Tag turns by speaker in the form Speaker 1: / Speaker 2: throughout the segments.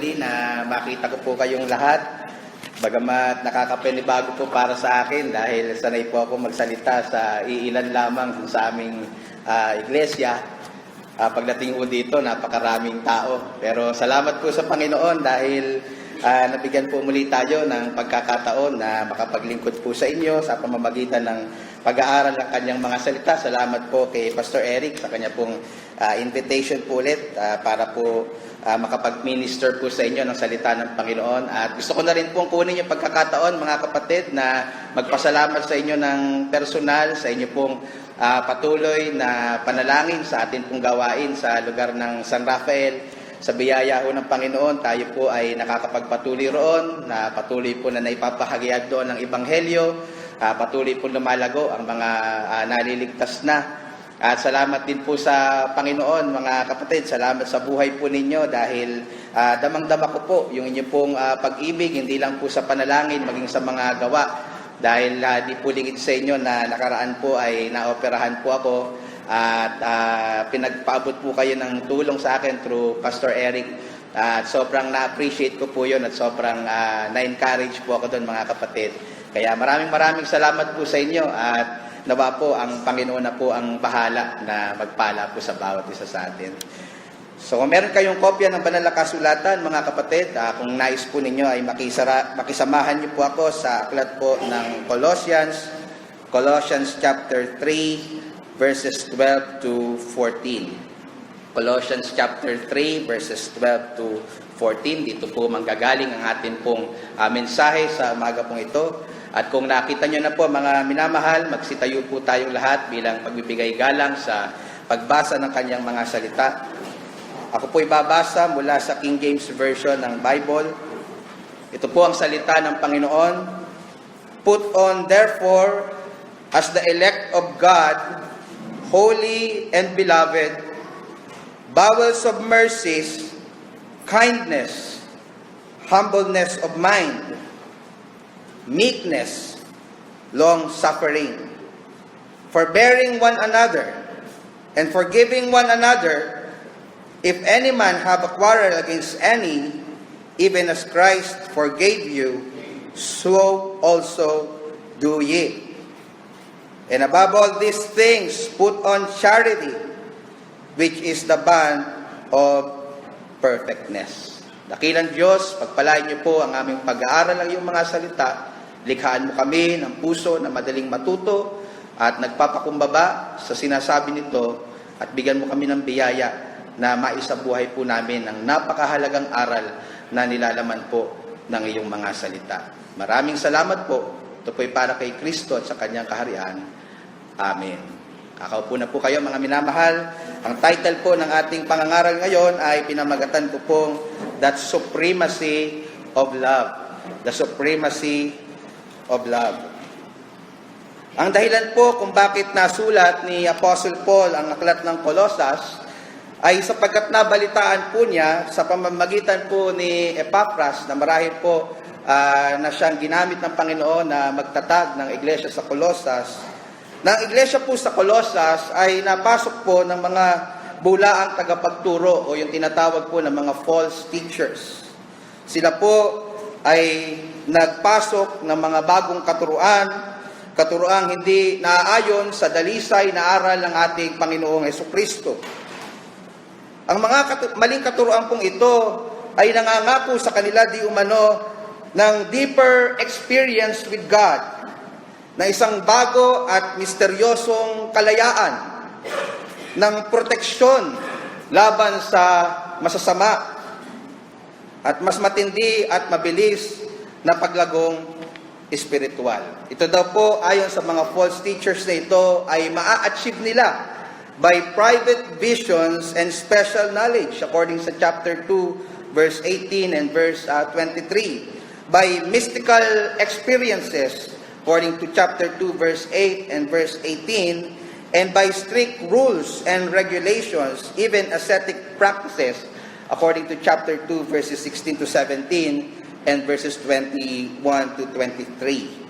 Speaker 1: muli na makita ko po kayong lahat. Bagamat nakakapanibago po para sa akin dahil sanay po ako magsalita sa iilan lamang sa aming iglesia. Pagdating po dito, napakaraming tao. Pero salamat po sa Panginoon dahil nabigyan po muli tayo ng pagkakataon na makapaglingkod po sa inyo sa pamamagitan ng pag-aaral ng kanyang mga salita. Salamat po kay Pastor Eric sa kanya pong invitation po ulit para po makapag-minister po sa inyo ng salita ng Panginoon. At gusto ko na rin pong kunin yung pagkakataon, mga kapatid, na magpasalamat sa inyo ng personal, sa inyo pong patuloy na panalangin sa atin pong gawain sa lugar ng San Rafael. Sa biyaya ho ng Panginoon, tayo po ay nakakapagpatuloy roon, na patuloy po na naipapahagiyag doon ng Ebanghelyo, patuloy po lumalago ang mga naliligtas na. At salamat din po sa Panginoon, mga kapatid, salamat sa buhay po ninyo dahil damang-dama ko po yung inyo pong pag-ibig, hindi lang po sa panalangin, maging sa mga gawa. Dahil di po lingid sa inyo na nakaraan po ay naoperahan po ako at pinagpaabot po kayo ng tulong sa akin through Pastor Eric. At sobrang na-appreciate ko po yun at sobrang na-encourage po ako doon, mga kapatid. Kaya maraming salamat po sa inyo at nawa po ang Panginoon na po ang bahala na magpala po sa bawat isa sa atin. So kung meron kayong kopya ng banal na kasulatan, mga kapatid, kung nais po ninyo ay makisamahan niyo po ako sa aklat po ng Colossians chapter 3 verses 12 to 14. Colossians chapter 3 verses 12 to 14. Dito po manggagaling ang atin pong mensahe sa umaga pong ito. At kung nakita nyo na po, mga minamahal, magsitayo po tayong lahat bilang pagbibigay galang sa pagbasa ng kanyang mga salita. Ako po ibabasa mula sa King James Version ng Bible. Ito po ang salita ng Panginoon. Put on therefore as the elect of God, holy and beloved, bowels of mercies, kindness, humbleness of mind, meekness, long-suffering, forbearing one another, and forgiving one another, if any man have a quarrel against any, even as Christ forgave you, so also do ye. And above all these things, put on charity, which is the bond of perfectness. Dakilang Diyos, pagpalain niyo po ang aming pag-aaral ng iyong mga salita. Likhaan mo kami ng puso na madaling matuto at nagpapakumbaba sa sinasabi nito at bigyan mo kami ng biyaya na maisabuhay po namin ang napakahalagang aral na nilalaman po ng iyong mga salita. Maraming salamat po. Ito po'y para kay Kristo at sa kanyang kaharian. Amen. Kakaupo na po kayo, mga minamahal. Ang title po ng ating pangangaral ngayon ay pinamagatan ko pong That Supremacy of Love. The Supremacy of Love. Ang dahilan po kung bakit nasulat ni Apostle Paul ang aklat ng Colosas ay sapagkat nabalitaan po niya sa pamamagitan po ni Epaphras na marahil po na siyang ginamit ng Panginoon na magtatag ng iglesia sa Colosas. Na ang iglesia po sa Colosas ay napasok po ng mga bulaang tagapagturo o yung tinatawag po ng mga false teachers. Sila po ay nagpasok ng mga bagong katuruang hindi naaayon sa dalisay na aral ng ating Panginoong Hesukristo. Ang mga maling katuruan pong ito ay nangangako sa kanila di umano ng deeper experience with God, na isang bago at misteryosong kalayaan ng proteksyon laban sa masasama at mas matindi at mabilis na paglagong espiritual. Ito daw po, ayon sa mga false teachers na ito, ay maa-achieve nila by private visions and special knowledge, according sa chapter 2, verse 18 and verse 23. By mystical experiences, according to chapter 2, verse 8 and verse 18, and by strict rules and regulations, even ascetic practices, according to chapter 2, verses 16 to 17, and verses 21 to 23.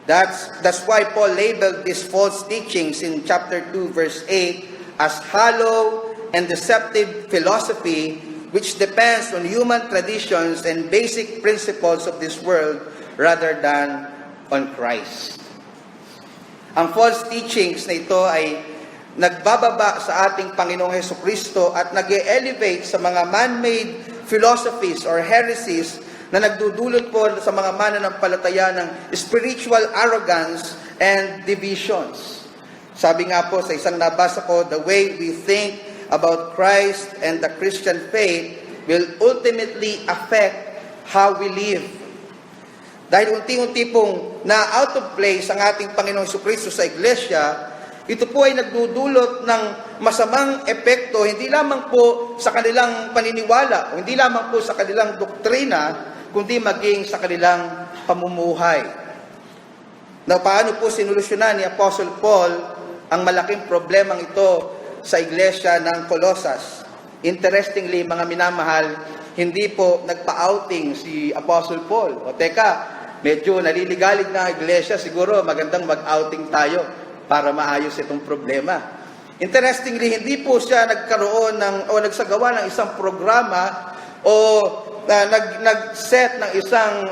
Speaker 1: That's why Paul labeled these false teachings in chapter 2, verse 8 as hollow and deceptive philosophy which depends on human traditions and basic principles of this world rather than on Christ. Ang false teachings na ito ay nagbababa sa ating Panginoong Hesukristo at nag-elevate sa mga man-made philosophies or heresies na nagdudulot po sa mga mananampalataya ng spiritual arrogance and divisions. Sabi nga po sa isang nabasa ko, the way we think about Christ and the Christian faith will ultimately affect how we live. Dahil unti-unti pong na-out of place ang ating Panginoong Jesucristo sa iglesia, ito po ay nagdudulot ng masamang epekto, hindi lamang po sa kanilang paniniwala, o hindi lamang po sa kanilang doktrina, kundi maging sa kanilang pamumuhay. Na paano po sinolusyonan ni Apostle Paul ang malaking problemang ito sa iglesia ng Colossus? Interestingly, mga minamahal, hindi po nagpa-outing si Apostle Paul. O teka, medyo naliligalig na ang iglesia, siguro magandang mag-outing tayo para maayos itong problema. Interestingly, hindi po siya nagkaroon nagsagawa ng isang programa o nag-set ng isang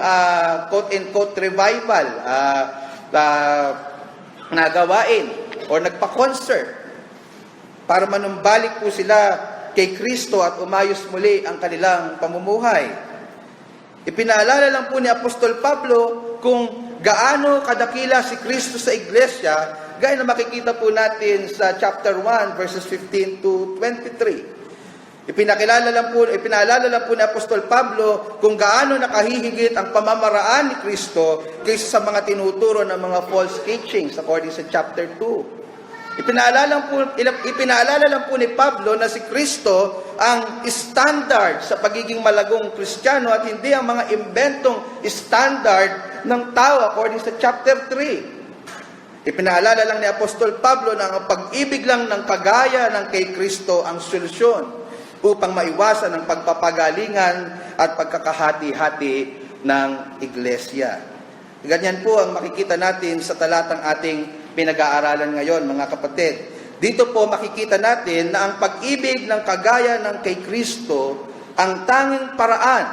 Speaker 1: quote-unquote revival na gawain o nagpa-concert para manumbalik po sila kay Kristo at umayos muli ang kanilang pamumuhay. Ipinaalala lang po ni Apostol Pablo kung gaano kadakila si Kristo sa iglesia, gaya na makikita po natin sa chapter 1, verses 15 to 23. Ipinaalala lang po ni Apostol Pablo kung gaano nakahihigit ang pamamaraan ni Kristo kaysa sa mga tinuturo ng mga false teachings according sa chapter 2. Ipinaalala lang po ni Pablo na si Kristo ang standard sa pagiging malagong Kristiyano at hindi ang mga imbentong standard ng tao according sa chapter 3. Ipinaalala lang ni Apostol Pablo na ang pag-ibig lang ng kagaya ng kay Kristo ang solusyon upang maiwasan ang pagpapagalingan at pagkakahati-hati ng iglesia. Ganyan po ang makikita natin sa talatang ating pinag-aaralan ngayon, mga kapatid. Dito po makikita natin na ang pag-ibig ng kagaya ng kay Kristo ang tanging paraan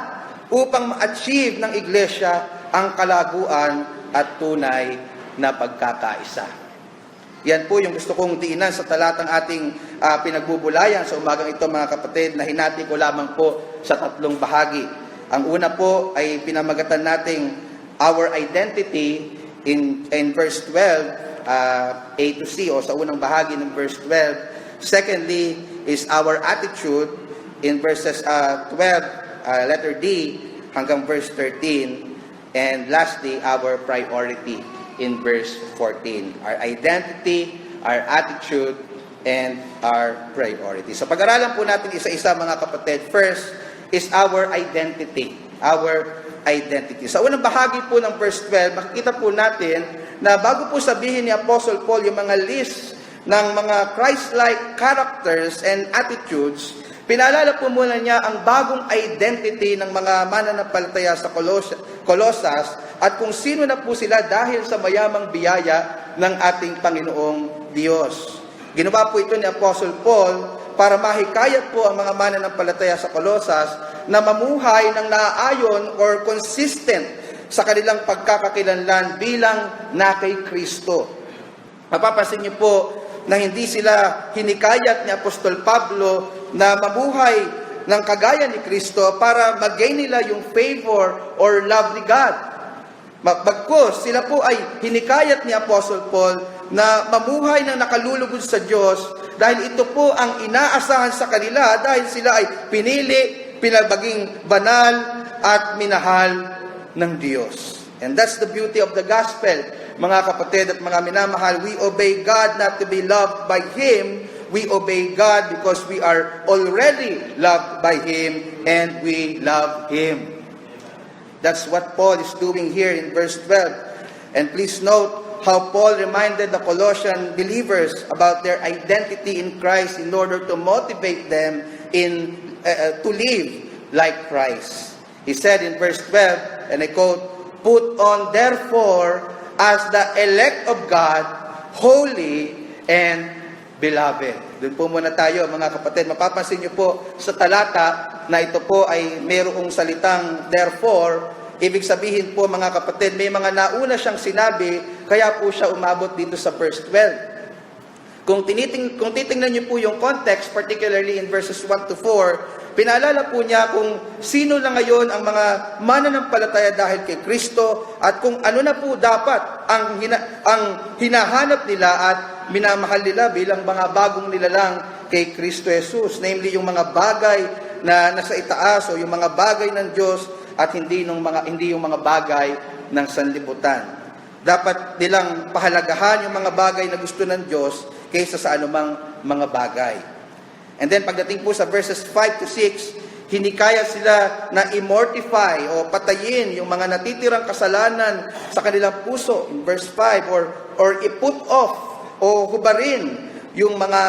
Speaker 1: upang ma-achieve ng iglesia ang kalaguan at tunay na pagkakaisa. Yan po yung gusto kong diinan sa talatang ating pinagbubulayan sa umagang ito, mga kapatid, na hinati ko lamang po sa tatlong bahagi. Ang una po ay pinamagatan nating our identity in verse 12, A to C, o sa unang bahagi ng verse 12. Secondly is our attitude in verses 12, letter D, hanggang verse 13. And lastly, our priority in verse 14. Our identity, our attitude, and our priority. So pag-aralan po natin isa-isa, mga kapatid. First is our identity. Our identity. Sa unang bahagi po ng verse 12, makikita po natin na bago po sabihin ni Apostle Paul yung mga list ng mga Christ-like characters and attitudes, pinaalala po muna niya ang bagong identity ng mga mananampalataya sa Colossus at kung sino na po sila dahil sa mayamang biyaya ng ating Panginoong Diyos. Ginawa po ito ni Apostle Paul para mahikayat po ang mga mananampalataya sa Colossus na mamuhay ng naaayon or consistent sa kanilang pagkakakilanlan bilang na kay Kristo. Mapapansin niyo po na hindi sila hinikayat ni Apostol Pablo na mamuhay ng kagaya ni Kristo para mag-gain nila yung favor or love ni God. Bagkus, sila po ay hinikayat ni Apostle Paul na mamuhay ng nakalulugod sa Diyos dahil ito po ang inaasahan sa kanila dahil sila ay pinili, pinabaging banal at minahal ng Diyos. And that's the beauty of the gospel, mga kapatid at mga minamahal. We obey God not to be loved by Him. We obey God because we are already loved by Him and we love Him. That's what Paul is doing here in verse 12. And please note how Paul reminded the Colossian believers about their identity in Christ in order to motivate them to live like Christ. He said in verse 12, and I quote, "Put on therefore as the elect of God, holy and beloved." Doon po muna tayo mga kapatid. Mapapansin niyo po sa talata na ito po ay mayroong salitang therefore. Ibig sabihin po mga kapatid, may mga nauna siyang sinabi, kaya po siya umabot dito sa verse 12. Kung titingnan niyo po yung context, particularly in verses 1 to 4, pinaalala po niya kung sino na ngayon ang mga mananampalataya dahil kay Kristo at kung ano na po dapat ang hinahanap nila at minamahal nila bilang mga bagong nilalang kay Kristo Jesus. Namely, yung mga bagay na nasa itaas o yung mga bagay ng Diyos at hindi yung mga bagay ng sanlibutan. Dapat nilang pahalagahan yung mga bagay na gusto ng Diyos kaysa sa anumang mga bagay. And then pagdating po sa verses 5 to 6, hinikaya sila na immortify o patayin yung mga natitirang kasalanan sa kanilang puso in verse 5 or i-put off o hubarin yung mga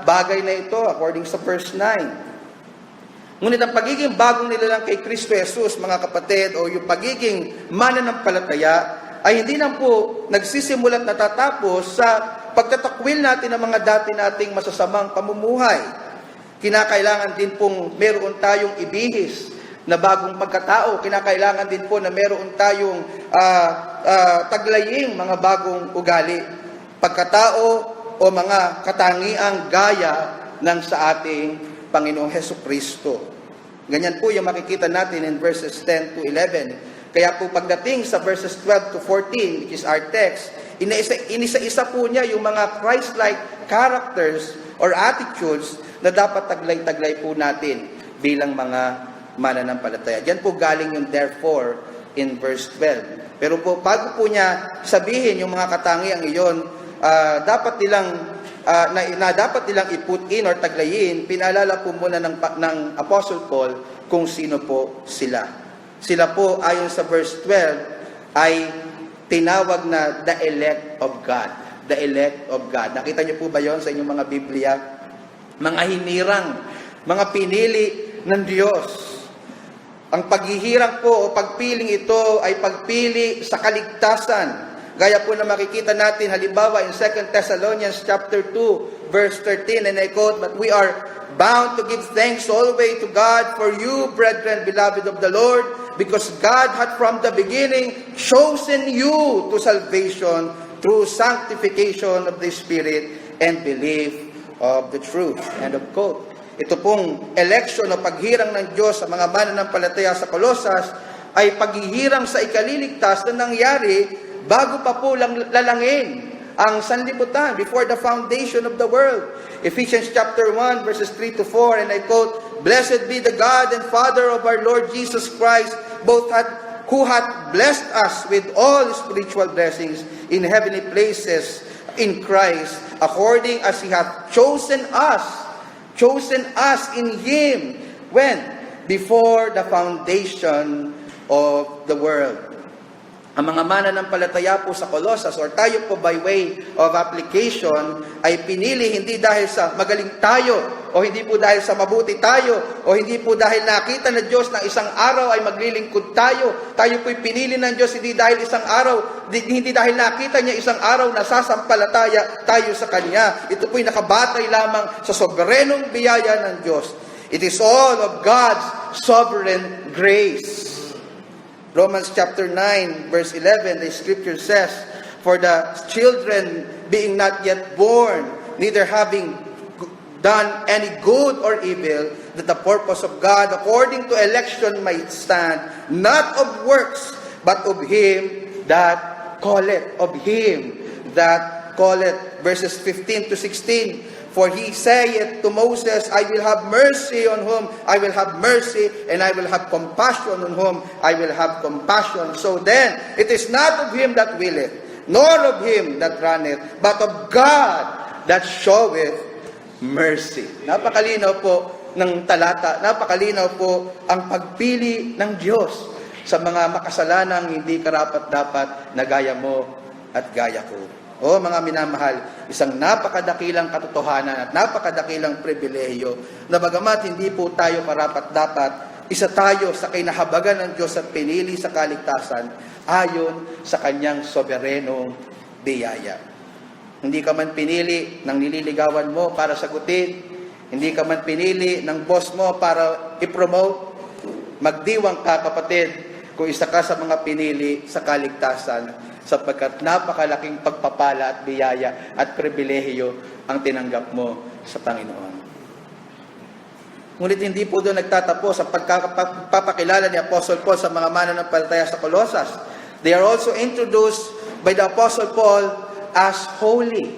Speaker 1: bagay na ito according sa verse 9. Ngunit ang pagiging bagong nilalang kay Kristo Jesus, mga kapatid, o yung pagiging mananampalataya ay hindi lang po nagsisimula at natatapos sa pagtatakwil natin ng mga dati nating masasamang pamumuhay. Kinakailangan din pong meron tayong ibihis na bagong pagkatao. Kinakailangan din po na meron tayong taglaying mga bagong ugali. Pagkatao o mga katangiang gaya ng sa ating Panginoong Hesukristo. Ganyan po yung makikita natin in verses 10 to 11. Kaya po pagdating sa verses 12 to 14, which is our text, inisa-isa po niya yung mga Christ-like characters or attitudes na dapat taglay-taglay po natin bilang mga mananampalataya. Diyan po galing yung therefore in verse 12. Pero po, bago po niya sabihin yung mga katangiang iyon, dapat nilang i-put in or taglayin, pinaalala po muna ng Apostle Paul kung sino po sila. Sila po, ayon sa verse 12, ay tinawag na the elect of God. The elect of God. Nakita niyo po ba yon sa inyong mga Biblia? Mga hinirang, mga pinili ng Diyos. Ang paghihirang po o pagpiling ito ay pagpili sa kaligtasan. Gaya po na makikita natin, halimbawa in 2 Thessalonians chapter 2, verse 13, and I quote, "But we are bound to give thanks always to God for you, brethren, beloved of the Lord, because God had from the beginning chosen you to salvation through sanctification of the Spirit and belief of the truth." End of quote. Ito pong election o paghirang ng Diyos sa mga mananampalataya sa Colosas ay paghihirang sa ikaliligtas na nangyari bago pa po lalangin ang sanlibutan, before the foundation of the world. Ephesians chapter 1 verses 3 to 4, and I quote, "Blessed be the God and Father of our Lord Jesus Christ, who hath blessed us with all spiritual blessings in heavenly places in Christ, according as He hath chosen us in Him, when? Before the foundation of the world." Ang mga mananampalataya po sa Colossus, or tayo po by way of application, ay pinili hindi dahil sa magaling tayo, o hindi po dahil sa mabuti tayo, o hindi po dahil nakita na Diyos na isang araw ay maglilingkod tayo. Tayo po'y pinili ng Diyos hindi dahil isang araw, hindi dahil nakita niya isang araw na sasampalataya tayo sa Kanya. Ito po'y nakabatay lamang sa soberenong biyaya ng Diyos. It is all of God's sovereign grace. Romans chapter 9, verse 11, the scripture says, "For the children being not yet born, neither having done any good or evil, that the purpose of God according to election might stand, not of works, but of Him that calleth." Of Him that calleth. Verses 15 to 16, "For He saith to Moses, I will have mercy on whom I will have mercy, and I will have compassion on whom I will have compassion. So then, it is not of him that willeth, nor of him that runneth, but of God that showeth mercy." Napakalinaw po ng talata, napakalinaw po ang pagpili ng Diyos sa mga makasalanang hindi karapat-dapat na gaya mo at gaya ko. O mga minamahal, isang napakadakilang katotohanan at napakadakilang pribilehiyo na bagamat hindi po tayo karapat-dapat, isa tayo sa kinahabagan ng Diyos at pinili sa kaligtasan ayon sa Kanyang soberenong biyaya. Hindi ka man pinili ng nililigawan mo para sagutin. Hindi ka man pinili ng boss mo para i-promote. Magdiwang ka, kapatid, kung isa ka sa mga pinili sa kaligtasan, sapagkat napakalaking pagpapala at biyaya at pribilehiyo ang tinanggap mo sa Panginoon. Ngunit hindi po doon nagtatapos ang pagpapakilala ni Apostle Paul sa mga mananampalataya sa Colosas. They are also introduced by the Apostle Paul as holy.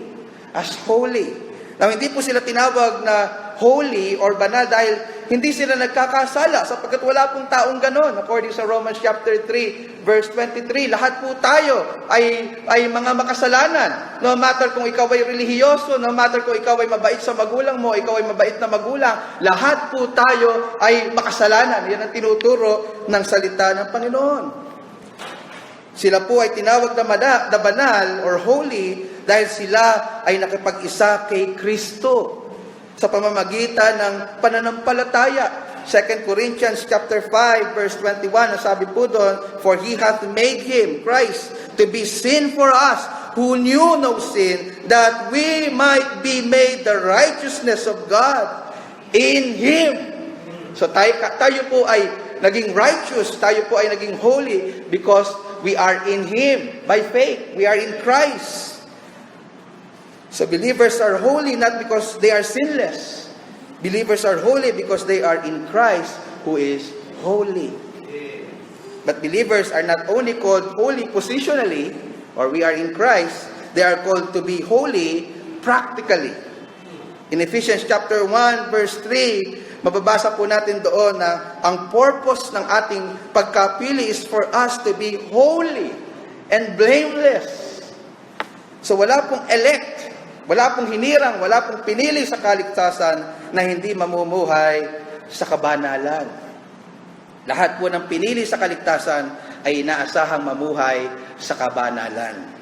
Speaker 1: As holy. Now, hindi po sila tinawag na holy or banal dahil hindi sila nagkakasala sapagkat wala pong taong ganon. According sa Romans chapter 3, verse 23, lahat po tayo ay mga makasalanan. No matter kung ikaw ay relihiyoso, no matter kung ikaw ay mabait sa magulang mo, ikaw ay mabait na magulang, lahat po tayo ay makasalanan. Yan ang tinuturo ng salita ng Panginoon. Sila po ay tinawag na banal or holy dahil sila ay nakipag-isa kay Kristo sa pamamagitan ng pananampalataya. 2 Corinthians chapter 5 verse 21, nasabi po doon, "For He hath made Him, Christ, to be sin for us, who knew no sin, that we might be made the righteousness of God in Him." So tayo po ay naging righteous, tayo po ay naging holy because we are in Him by faith. We are in Christ. So believers are holy not because they are sinless. Believers are holy because they are in Christ who is holy. But believers are not only called holy positionally, or we are in Christ, they are called to be holy practically. In Ephesians chapter 1 verse 3, mababasa po natin doon na ang purpose ng ating pagkapili is for us to be holy and blameless. So wala pong elect, wala pong hinirang, wala pong pinili sa kaligtasan na hindi mamumuhay sa kabanalan. Lahat po ng pinili sa kaligtasan ay inaasahang mamuhay sa kabanalan.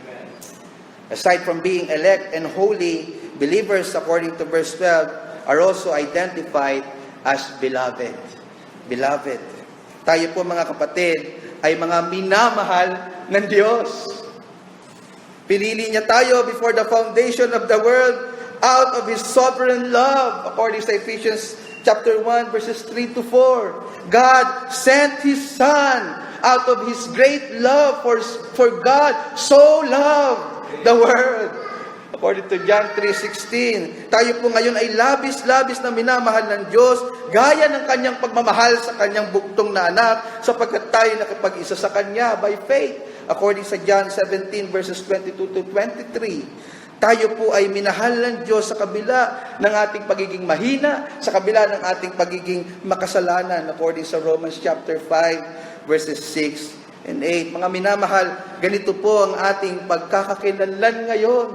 Speaker 1: Aside from being elect and holy, believers, according to verse 12, are also identified as beloved. Beloved. Tayo po mga kapatid ay mga minamahal ng Diyos. Pinili niya tayo before the foundation of the world out of His sovereign love. According to Ephesians chapter 1 verses 3 to 4. God sent His Son out of His great love, for God so loved the world. According to John 3:16, tayo po ngayon ay labis-labis na minamahal ng Diyos, gaya ng Kanyang pagmamahal sa Kanyang buktong na anak, sapagkat tayo nakipag-isa sa Kanya by faith. According sa John 17 verses 22 to 23, tayo po ay minahal ng Diyos sa kabila ng ating pagiging mahina, sa kabila ng ating pagiging makasalanan. According sa Romans chapter 5 verses 6 and 8. Mga minamahal, ganito po ang ating pagkakakilanlan ngayon.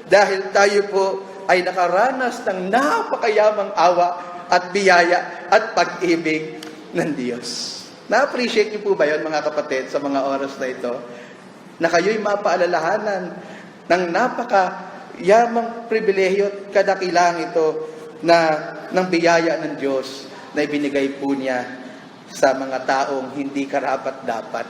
Speaker 1: Dahil tayo po ay nakaranas ng napakayamang awa at biyaya at pag-ibig ng Diyos. Na-appreciate niyo po ba yun, mga kapatid, sa mga oras na ito? Na kayo'y mapaalalahanan ng napakayamang pribilehyo at kadakilang ito ng biyaya ng Diyos na ibinigay po niya sa mga taong hindi karapat-dapat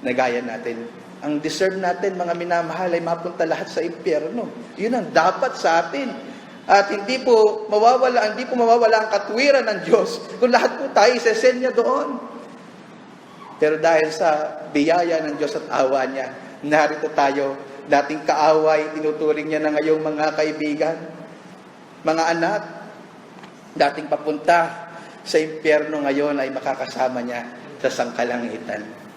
Speaker 1: na gaya natin. Ang deserve natin, mga minamahal, ay mapunta lahat sa impyerno. Yun ang dapat sa atin. At hindi po mawawala ang katwiran ng Diyos kung lahat po tayo isesend niya doon. Pero dahil sa biyaya ng Diyos at awa niya, narito tayo, dating kaaway, tinuturing niya na ngayong mga kaibigan, mga anak, dating papunta sa impyerno ngayon ay makakasama niya sa sangkalangitan.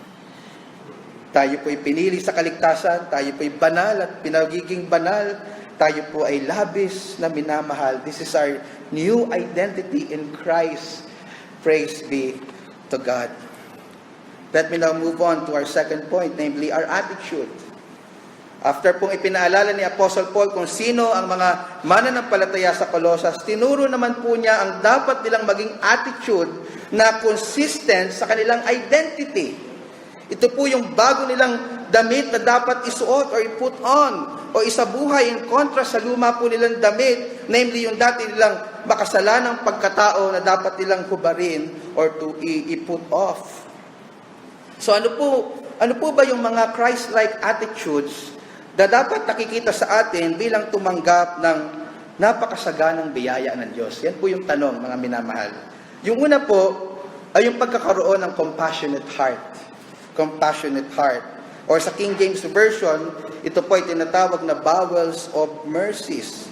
Speaker 1: Tayo po ay pinili sa kaligtasan, tayo po ay banal at pinagiging banal, tayo po ay labis na minamahal. This is our new identity in Christ. Praise be to God. Let me now move on to our second point, namely our attitude. After pong ipinaalala ni Apostle Paul kung sino ang mga mananampalataya sa Colosas, tinuro naman po niya ang dapat nilang maging attitude na consistent sa kanilang identity. Ito po yung bago nilang damit na dapat isuot or i-put on o isabuhay in kontra sa luma po nilang damit, namely yung dati nilang makasalanang pagkatao na dapat nilang hubarin or to i-put off. So ano po ba yung mga Christ-like attitudes na dapat nakikita sa atin bilang tumanggap ng napakasaganang biyaya ng Diyos? Yan po yung tanong, mga minamahal. Yung una po ay yung pagkakaroon ng compassionate heart. Compassionate heart. Or sa King James Version, ito po ay tinatawag na bowels of mercies.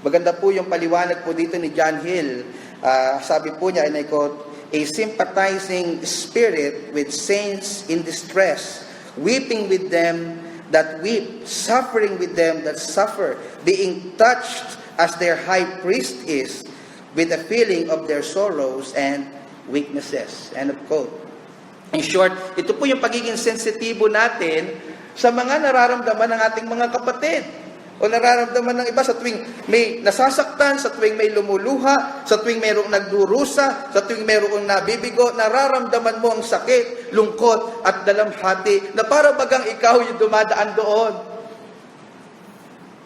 Speaker 1: Maganda po yung paliwanag po dito ni John Hill. Sabi po niya, and I quote, a sympathizing spirit with saints in distress, weeping with them that weep, suffering with them that suffer, being touched as their high priest is, with the feeling of their sorrows and weaknesses. End of quote. In short, ito po yung pagiging sensitibo natin sa mga nararamdaman ng ating mga kapatid. O nararamdaman ng iba sa tuwing may nasasaktan, sa tuwing may lumuluha, sa tuwing mayroong nagdurusa, sa tuwing mayroong nabibigo, nararamdaman mo ang sakit, lungkot, at dalamhati na para bagang ikaw yung dumadaan doon.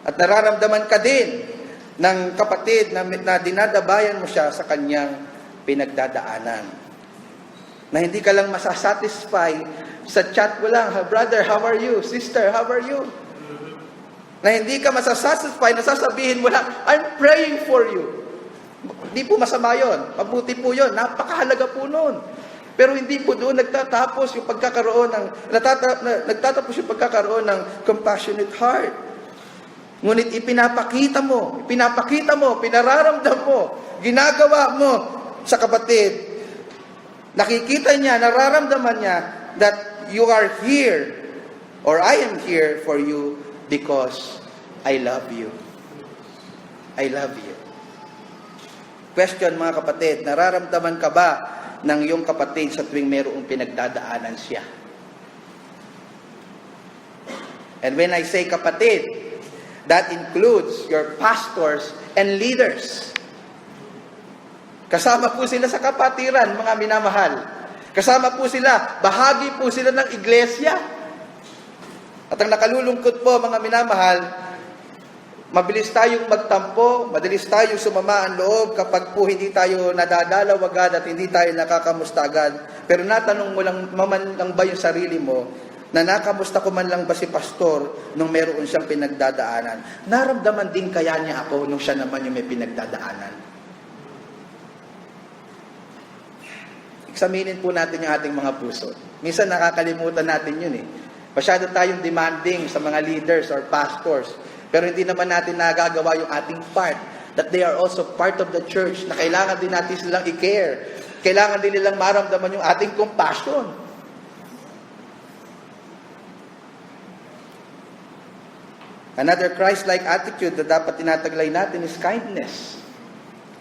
Speaker 1: At nararamdaman ka din ng kapatid na dinadabayan mo siya sa kanyang pinagdadaanan. Na hindi ka lang masasatisfy sa chat mo lang, brother, how are you? Sister, how are you? Na hindi ka masasatisfy, nasasabihin mo lang, I'm praying for you. Hindi po masama yun. Mabuti po yun. Napakahalaga po nun. Pero hindi po doon nagtatapos yung pagkakaroon ng compassionate heart. Ngunit ipinapakita mo, pinararamdam mo, ginagawa mo sa kapatid. Nakikita niya, nararamdaman niya that you are here or I am here for you because I love you. I love you. Question, mga kapatid, nararamdaman ka ba ng iyong kapatid sa tuwing mayroong pinagdadaanan siya? And when I say kapatid, that includes your pastors and leaders. Kasama po sila sa kapatiran, mga minamahal. Kasama po sila, bahagi po sila ng iglesia. At ang nakalulungkot po, mga minamahal, mabilis tayong magtampo, madalis tayong sumama ang loob kapag po hindi tayo nadadalaw agad at hindi tayo nakakamusta agad. Pero natanong mo lang, maman lang ba yung sarili mo, na nakamusta ko man lang ba si pastor nung meron siyang pinagdadaanan? Naramdaman din kaya niya ako nung siya naman yung may pinagdadaanan? Examinin po natin yung ating mga puso. Minsan nakakalimutan natin yun eh. Masyado tayong demanding sa mga leaders or pastors. Pero hindi naman natin nagagawa yung ating part. That they are also part of the church. Na kailangan din natin silang i-care. Kailangan din nilang maramdaman yung ating compassion. Another Christ-like attitude na dapat tinataglay natin is kindness.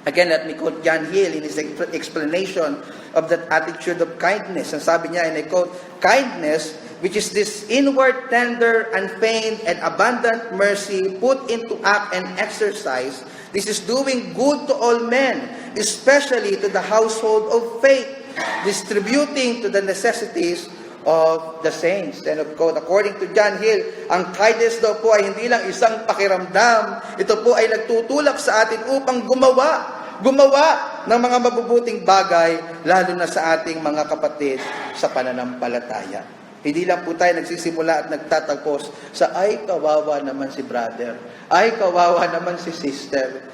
Speaker 1: Again, let me quote John Hill in his explanation of that attitude of kindness. Ang sabi niya, and I quote, kindness, which is this inward, tender, unfeigned, and abundant mercy put into act and exercise. This is doing good to all men, especially to the household of faith, distributing to the necessities of the saints. And of quote, according to John Hill, ang kindness daw po ay hindi lang isang pakiramdam. Ito po ay nagtutulak sa atin upang gumawa ng mga mabubuting bagay, lalo na sa ating mga kapatid sa pananampalataya. Hindi lang po tayo nagsisimula at nagtatagpos sa, ay, kawawa naman si brother. Ay, kawawa naman si sister.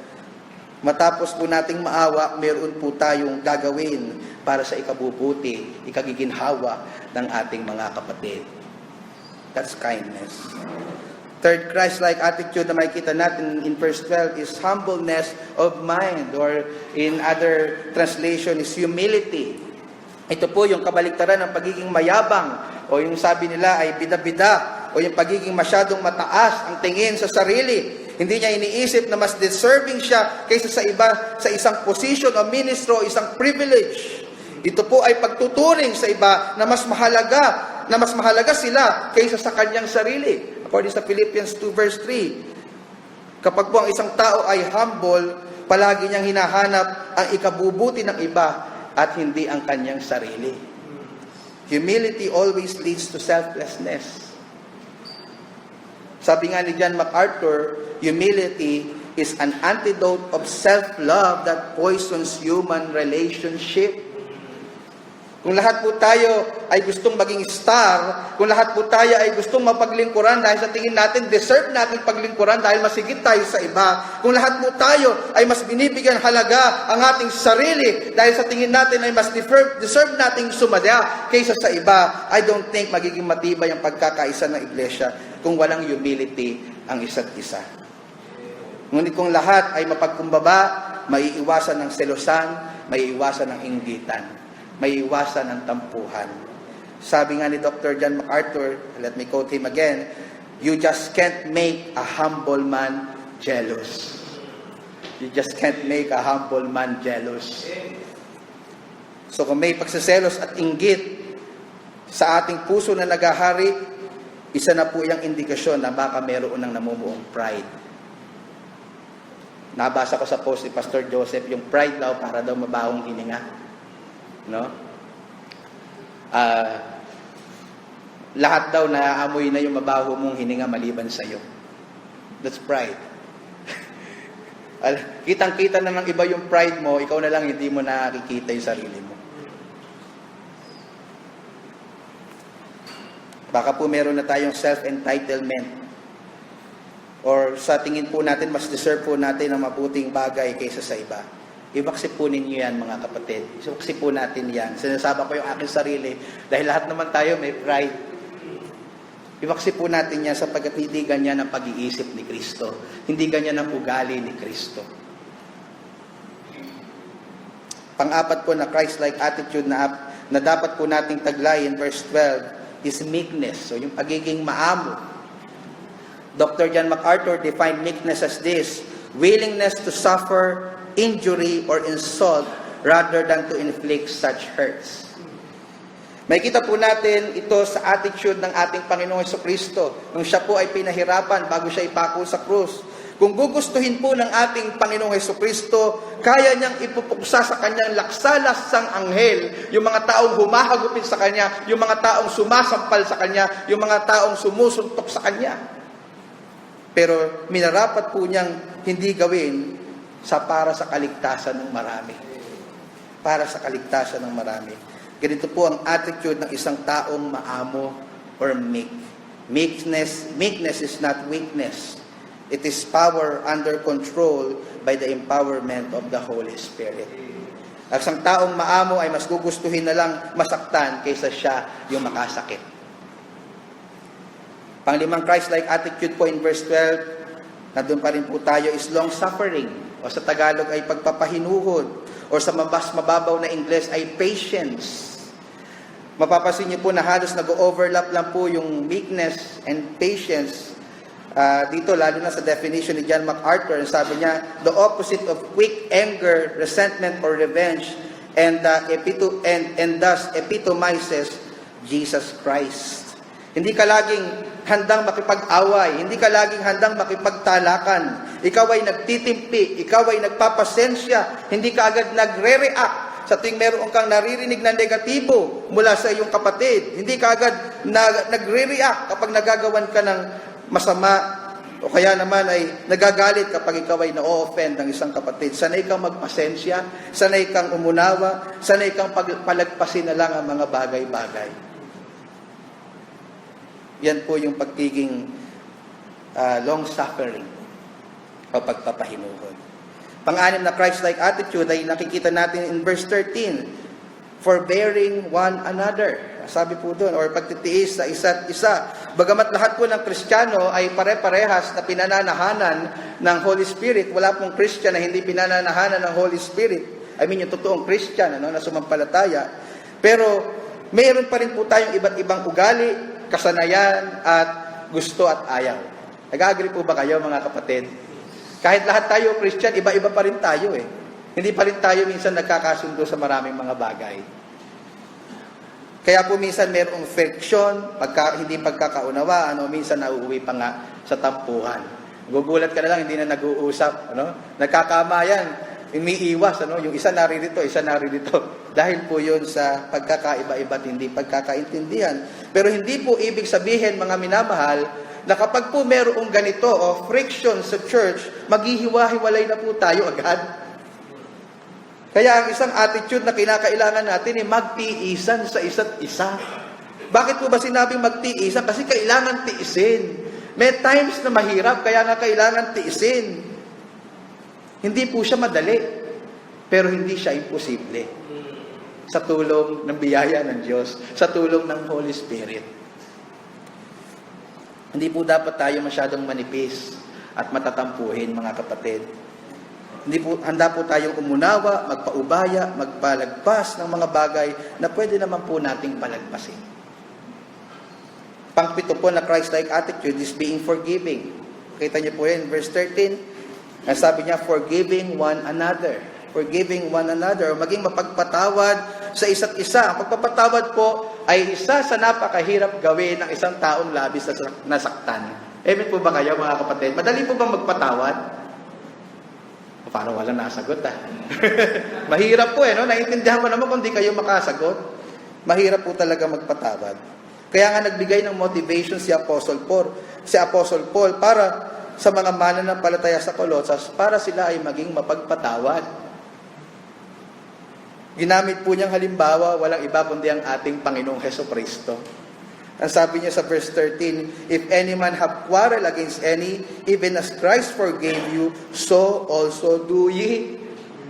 Speaker 1: Matapos po nating maawa, meron po tayong gagawin para sa ikabubuti, ikagiginhawa ng ating mga kapatid. That's kindness. Third Christ-like attitude na makikita natin in verse 12 is humbleness of mind, or in other translation is humility. Ito po yung kabaliktaran ng pagiging mayabang, o yung sabi nila ay bida-bida, o yung pagiging masyadong mataas ang tingin sa sarili. Hindi niya iniisip na mas deserving siya kaysa sa iba sa isang position o ministro o isang privilege. Ito po ay pagtuturing sa iba na mas mahalaga sila kaysa sa kanyang sarili. According sa Philippians 2 verse 3, kapag po ang isang tao ay humble, palagi niyang hinahanap ang ikabubuti ng iba at hindi ang kanyang sarili. Humility always leads to selflessness. Sabi nga ni John MacArthur, humility is an antidote of self-love that poisons human relationship. kung lahat po tayo ay gustong maging star, kung lahat po tayo ay gustong mapaglingkuran dahil sa tingin natin, deserve natin paglingkuran dahil masigit tayo sa iba, kung lahat po tayo ay mas binibigyan halaga ang ating sarili dahil sa tingin natin ay mas deserve nating sumadya kaysa sa iba, I don't think magiging matibay ang pagkakaisa ng iglesia kung walang humility ang isa't isa. Ngunit kung lahat ay mapagkumbaba, maiiwasan ng selosan, maiiwasan ng inggitan, maiiwasan ng tampuhan. Sabi nga ni Dr. John MacArthur, let me quote him again, "You just can't make a humble man jealous." You just can't make a humble man jealous. So kung may pagsiselos at inggit sa ating puso na nagahari, isa na po yung indikasyon na baka meron ng namumuong pride. Nabasa ko sa post ni Pastor Joseph, yung pride daw para daw mabawang hininga. No? Lahat daw naaamoy na yung mabaho mong hininga maliban sa iyo. That's pride. Kitang-kita na ng iba yung pride mo, ikaw na lang hindi mo nakikita yung sarili mo. Baka po meron na tayong self-entitlement. Or sa tingin po natin, mas deserve po natin ang mabuting bagay kaysa sa iba. Iwaksipunin niyo yan, mga kapatid. Iwaksipun natin yan. Sinasaba ko yung aking sarili dahil lahat naman tayo may pride. Iwaksipun natin yan sapagkat hindi ganyan ang pag-iisip ni Kristo. Hindi ganyan ang ugali ni Kristo. Pang-apat po na Christ-like attitude na dapat po nating taglayin, verse 12, is meekness. So yung pagiging maamo. Dr. John MacArthur defined meekness as this: willingness to suffer injury or insult rather than to inflict such hurts. May kita po natin ito sa attitude ng ating Panginoong Jesucristo nung siya po ay pinahirapan bago siya ipako sa krus. Kung gugustuhin po ng ating Panginoong Jesucristo, kaya niyang ipupuksa sa kanyang laksalasang anghel yung mga taong humahagupit sa kanya, yung mga taong sumasampal sa kanya, yung mga taong sumusuntok sa kanya. Pero minarapat po niyang hindi gawin para sa kaligtasan ng marami. Para sa kaligtasan ng marami. Ganito po ang attitude ng isang taong maamo or meek. Meekness is not weakness. It is power under control by the empowerment of the Holy Spirit. Ang isang taong maamo ay mas gugustuhin na lang masaktan kaysa siya yung makasakit. Panglimang Christ-like attitude po in verse 12, nandun pa rin po tayo, is long-suffering. O sa Tagalog ay pagpapahinuhod. O sa mas mababaw na Ingles ay patience. Mapapasin niyo po na halos nag-overlap lang po yung meekness and patience. Dito, lalo na sa definition ni John MacArthur, sabi niya, the opposite of quick anger, resentment, or revenge, and thus epitomizes Jesus Christ. Hindi ka laging handang makipag-away, hindi ka laging handang makipagtalakan. Ikaw ay nagtitimpi, ikaw ay nagpapasensya, hindi ka agad nagre-react sa tuwing meron kang naririnig na negatibo mula sa iyong kapatid. Hindi ka agad nagre-react kapag nagagawan ka ng masama o kaya naman ay nagagalit kapag ikaw ay na-offend ng isang kapatid. Sanay kang magpasensya, sanay kang umunawa, sanay kang palagpasin na lang ang mga bagay-bagay. Yan po yung pagiging long-suffering o pagpapahinuhod. Pang-anim na Christ-like attitude ay nakikita natin in verse 13, forbearing one another. Sabi po doon, or pagtitiis sa isa't isa. Bagamat lahat po ng Kristiyano ay pare-parehas na pinananahanan ng Holy Spirit, wala pong Christian na hindi pinananahanan ng Holy Spirit. I mean, yung totoong Christian na sumampalataya. Pero, mayroon pa rin po tayong iba't ibang ugali, kasanayan, at gusto at ayaw. Nag-agree po ba kayo, mga kapatid? Kahit lahat tayo Christian, iba-iba pa rin tayo eh. Hindi pa rin tayo minsan nagkakasundo sa maraming mga bagay. Kaya po minsan mayroong friction, hindi pagkakaunawaan, minsan nauuwi pa nga sa tampuhan. Gugulat ka na lang, hindi na nag-uusap. Nagkakamayan, umiiwas. Yung isa naririto, isa naririto. Dahil po yun sa pagkakaiba-iba at hindi pagkakaintindihan. Pero hindi po ibig sabihin, mga minamahal, na kapag po mayroong ganito friction sa church, maghihiwa-hiwalay na po tayo agad. Kaya ang isang attitude na kinakailangan natin ay magtiisan sa isa't isa. Bakit po ba sinabing magtiisan? Kasi kailangan tiisin. May times na mahirap, kaya nga kailangan tiisin. Hindi po siya madali, pero hindi siya imposible. Sa tulong ng biyaya ng Diyos, sa tulong ng Holy Spirit. Hindi po dapat tayo masyadong manipis at matatampuhin, mga kapatid. Hindi po, handa po tayong umunawa, magpaubaya, magpalagpas ng mga bagay na pwede naman po nating palagpasin. Pangpito po na Christ-like attitude is being forgiving. Kita niyo po yan, verse 13. Sabi niya, forgiving one another. Forgiving one another. Maging mapagpatawad sa isa't isa. Ang pagpapatawad po ay isa sa napakahirap gawin ng isang taong labis na nasaktan. Amen po ba kayo, mga kapatid? Madali po bang magpatawad? Parang wala nasagot Mahirap po no? Naiintindihan mo naman kung di kayo makasagot. Mahirap po talaga magpatawad. Kaya nga nagbigay ng motivation si Apostle Paul para sa mga mananampalataya sa Colosas para sila ay maging mapagpatawad. Ginamit po niyang halimbawa, walang iba kundi ang ating Panginoong Hesukristo. Ang sabi niya sa verse 13, if any man have quarrel against any, even as Christ forgave you, so also do ye.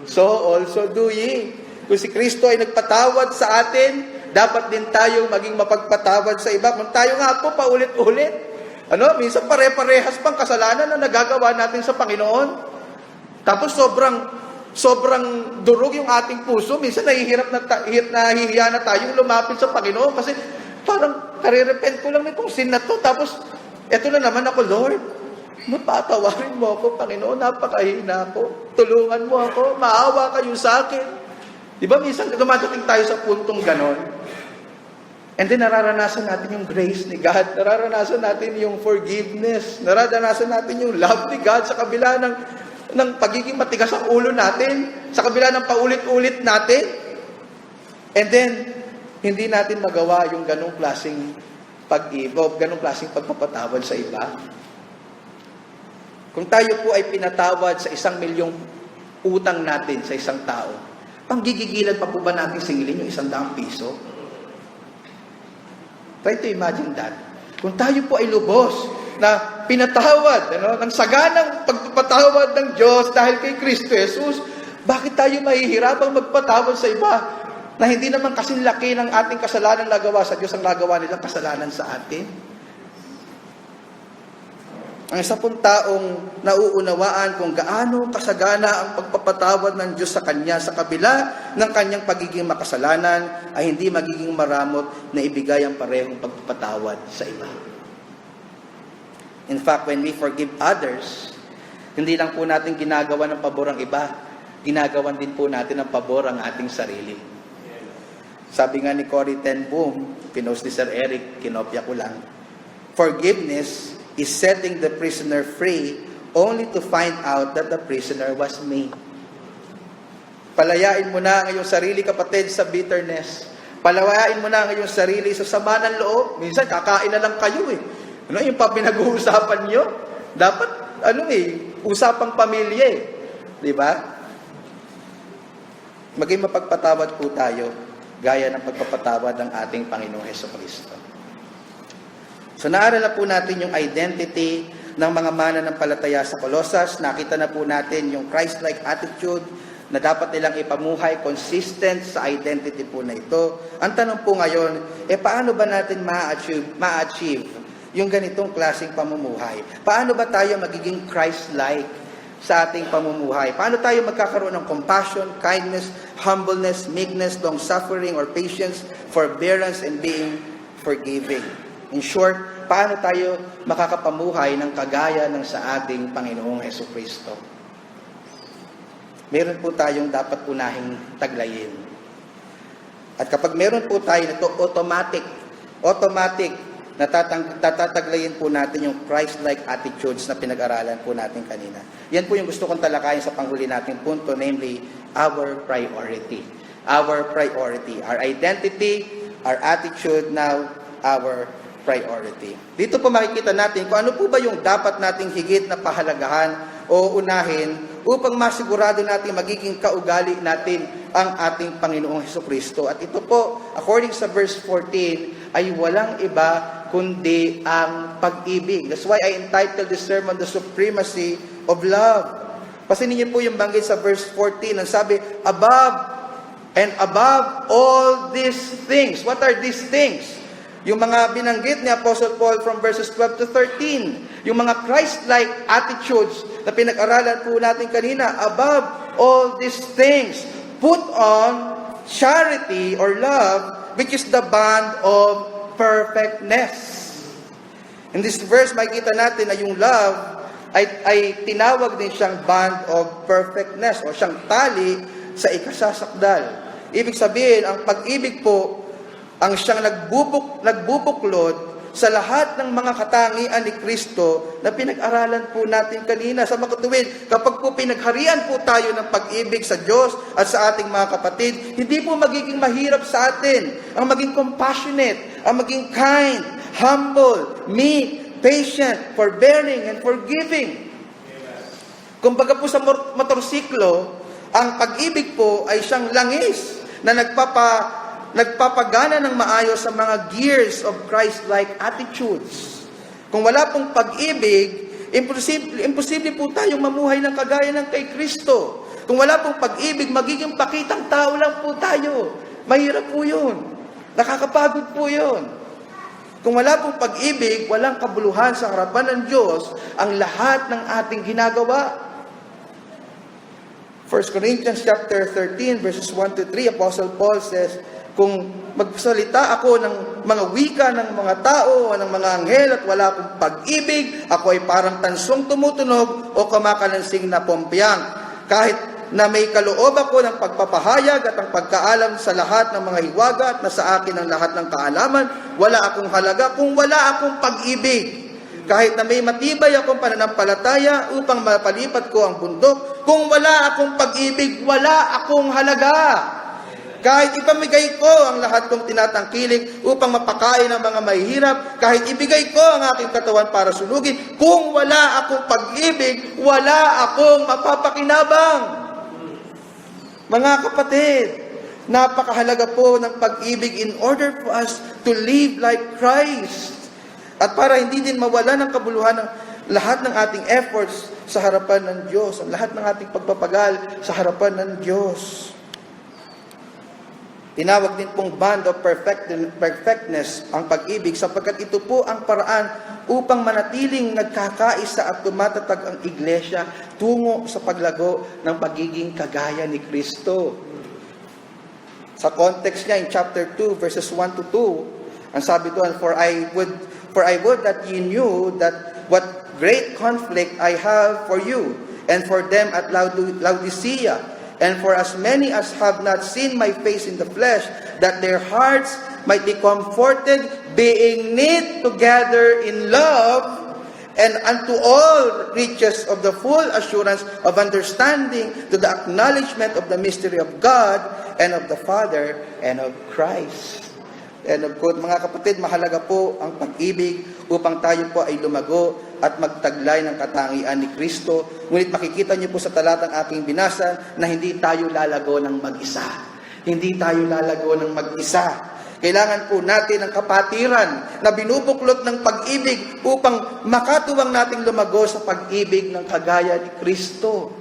Speaker 1: So also do ye. Kung si Kristo ay nagpatawad sa atin, dapat din tayo maging mapagpatawad sa iba. Kung tayo nga po paulit-ulit, minsan pare-parehas pang kasalanan na nagagawa natin sa Panginoon. Tapos sobrang durog yung ating puso. Minsan nahihiya na tayong lumapit sa Panginoon kasi parang karirepent ko lang nitong sin na to. Tapos, eto na naman ako, Lord. Mapatawarin mo ako, Panginoon. Napakahina ako. Tulungan mo ako. Maawa kayo sa akin. Diba minsan dumadating tayo sa puntong ganon? And then nararanasan natin yung grace ni God. Nararanasan natin yung forgiveness. Nararanasan natin yung love ni God sa kabila ng pagiging matigas ang ulo natin. Sa kabila ng paulit-ulit natin. And then, hindi natin magawa yung ganong klaseng pag-ibig, ganong klaseng pagpapatawad sa iba. Kung tayo po ay pinatawad sa 1,000,000 utang natin sa isang tao, panggigigilan pa po ba natin singilin yung 100 piso? Try to imagine that. Kung tayo po ay lubos na pinatawad, ng saganang pagpapatawad ng Diyos dahil kay Kristo Jesus, bakit tayo mahihirapang magpatawad sa iba na hindi naman kasing laki ng ating kasalanan nagawa sa Diyos ang nagawa nilang kasalanan sa atin? Ang isa pong taong nauunawaan kung gaano kasagana ang pagpapatawad ng Diyos sa Kanya sa kabila ng Kanyang pagiging makasalanan ay hindi magiging maramot na ibigay ang parehong pagpapatawad sa iba. In fact, when we forgive others, hindi lang po natin ginagawa ng pabor ang iba, ginagawan din po natin ng pabor ang ating sarili. Sabi nga ni Corrie ten Boom, pinost ni Sir Eric, kinopya ko lang, forgiveness is setting the prisoner free only to find out that the prisoner was me. Palayain mo na ang iyong sarili, kapatid, sa bitterness. Palayain mo na ang iyong sarili sa sama ng loob. Minsan, kakain na lang kayo yung pinag-uusapan nyo? Dapat, usapang pamilya Di ba? Maging mapagpatawad po tayo, gaya ng pagpapatawad ng ating Panginoong Hesukristo. So naaral na po natin yung identity ng mga mananampalataya sa Colosas. Nakita na po natin yung Christ-like attitude na dapat nilang ipamuhay, consistent sa identity po na ito. Ang tanong po ngayon, paano ba natin ma-achieve yung ganitong klaseng pamumuhay? Paano ba tayo magiging Christ-like sa ating pamumuhay? Paano tayo magkakaroon ng compassion, kindness, humbleness, meekness, long-suffering, or patience, forbearance, and being forgiving? In short, paano tayo makakapamuhay ng kagaya ng sa ating Panginoong Hesukristo? Meron po tayong dapat unahing taglayin. At kapag meron po tayo nito, automatic na tatataglayin po natin yung Christ-like attitudes na pinag-aralan po natin kanina. Yan po yung gusto kong talakayin sa panghuli nating punto, namely, our priority. Our priority. Our identity, our attitude, now our priority. Dito po makikita natin kung ano po ba yung dapat nating higit na pahalagahan o unahin upang masigurado natin magiging kaugali natin ang ating Panginoong Hesukristo. At ito po, according sa verse 14, ay walang iba kundi ang pag-ibig. That's why I entitled this sermon, The Supremacy of Love. Pasinin niyo po yung banggit sa verse 14, ang sabi, above and above all these things. What are these things? Yung mga binanggit ni Apostle Paul from verses 12 to 13. Yung mga Christ-like attitudes na pinag-aralan po natin kanina. Above all these things, put on charity or love, which is the bond of perfectness. In this verse, makikita natin na yung love ay tinawag din siyang bond of perfectness o siyang tali sa ikasasakdal. Ibig sabihin, ang pag-ibig po ang siyang nagbubuklod sa lahat ng mga katangian ni Kristo na pinag-aralan po natin kanina. Sa makatuwid, kapag po pinagharian po tayo ng pag-ibig sa Diyos at sa ating mga kapatid, hindi po magiging mahirap sa atin ang maging compassionate, ang maging kind, humble, meek, patient, forbearing, and forgiving. Kumbaga po sa motorsiklo, ang pag-ibig po ay siyang langis na nagpapagana ng maayos sa mga gears of Christ-like attitudes. Kung wala pong pag-ibig, imposible po tayong mamuhay ng kagaya ng kay Kristo. Kung wala pong pag-ibig, magiging pakitang tao lang po tayo. Mahirap po yun. Nakakapagod po yun. Kung wala pong pag-ibig, walang kabuluhan sa harapan ng Diyos ang lahat ng ating ginagawa. 1 Corinthians chapter 13 verses 1 to 3, Apostle Paul says, kung magsalita ako ng mga wika ng mga tao o ng mga anghel at wala akong pag-ibig, ako ay parang tansong tumutunog o kumakalansing na pompyang. Kahit na may kaloob ako ng pagpapahayag at ang pagkaalam sa lahat ng mga hiwaga at nasa akin ang lahat ng kaalaman, wala akong halaga kung wala akong pag-ibig. Kahit na may matibay akong pananampalataya upang mapalipat ko ang bundok, kung wala akong pag-ibig, wala akong halaga. Kahit ipamigay ko ang lahat kong tinatangkilik upang mapakain ang mga mahihirap, kahit ibigay ko ang aking katawan para sunugin, kung wala akong pag-ibig, wala akong mapapakinabang. Mga kapatid, napakahalaga po ng pag-ibig in order for us to live like Christ. At para hindi din mawala ng kabuluhan ng lahat ng ating efforts sa harapan ng Diyos, ang lahat ng ating pagpapagal sa harapan ng Diyos. Tinawag din pong bond of perfectness ang pag-ibig sapagkat ito po ang paraan upang manatiling nagkakaisa at tumatatag ang iglesia tungo sa paglago ng pagiging kagaya ni Kristo. Sa context niya in chapter 2 verses 1 to 2, ang sabi doon, For I would that ye knew that what great conflict I have for you and for them at Laodicea, and for as many as have not seen my face in the flesh, that their hearts might be comforted, being knit together in love, and unto all riches of the full assurance of understanding, to the acknowledgement of the mystery of God, and of the Father, and of Christ. And of course, mga kapatid, mahalaga po ang pag-ibig upang tayo po ay lumago at magtaglay ng katangian ni Kristo. Ngunit makikita niyo po sa talatang aking binasa na hindi tayo lalago ng mag-isa. Hindi tayo lalago ng mag-isa. Kailangan po natin ang kapatiran na binubuklod ng pag-ibig upang makatuwang nating lumago sa pag-ibig ng kagaya ni Kristo.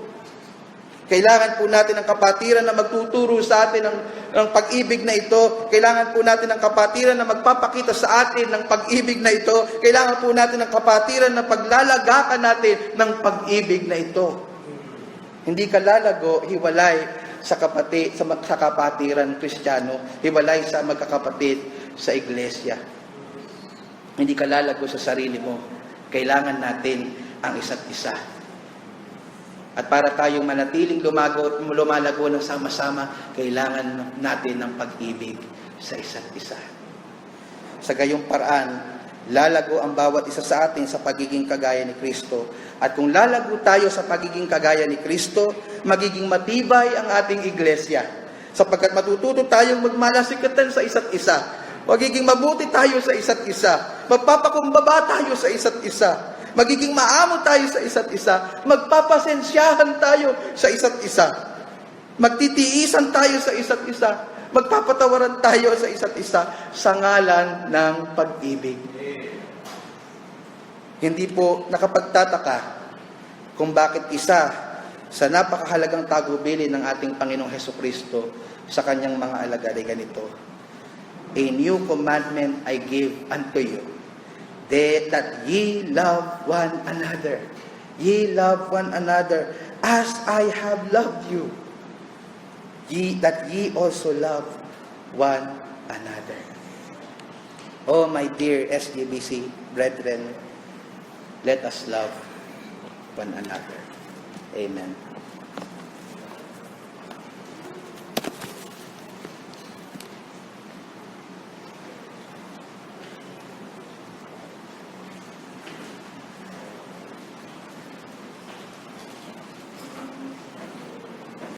Speaker 1: Kailangan po natin ang kapatiran na magtuturo sa atin ng pag-ibig na ito. Kailangan po natin ang kapatiran na magpapakita sa atin ng pag-ibig na ito. Kailangan po natin ang kapatiran na paglalagakan natin ng pag-ibig na ito. Hindi ka lalago, hiwalay sa kapatiran Kristiyano, hiwalay sa magkakapatid sa iglesia. Hindi ka lalago sa sarili mo. Kailangan natin ang isa't isa. At para tayong manatiling lumalago ng sama-sama, kailangan natin ng pag-ibig sa isa't isa. Sa gayong paraan, lalago ang bawat isa sa atin sa pagiging kagaya ni Kristo. At kung lalago tayo sa pagiging kagaya ni Kristo, magiging matibay ang ating iglesia. Sapagkat matututo tayong magmalasikatan sa isa't isa. Magiging mabuti tayo sa isa't isa. Magpapakumbaba tayo sa isa't isa. Magiging maamo tayo sa isa't isa. Magpapasensyahan tayo sa isa't isa. Magtitiisan tayo sa isa't isa. Magpapatawaran tayo sa isa't isa sa ngalan ng pag-ibig. Hindi po nakapagtataka kung bakit isa sa napakahalagang tagubilin ng ating Panginoong Hesukristo sa kanyang mga alagad ay ganito. A new commandment I give unto you, that ye love one another. Ye love one another as I have loved you. That ye also love one another. Oh, my dear SGBC brethren, let us love one another. Amen.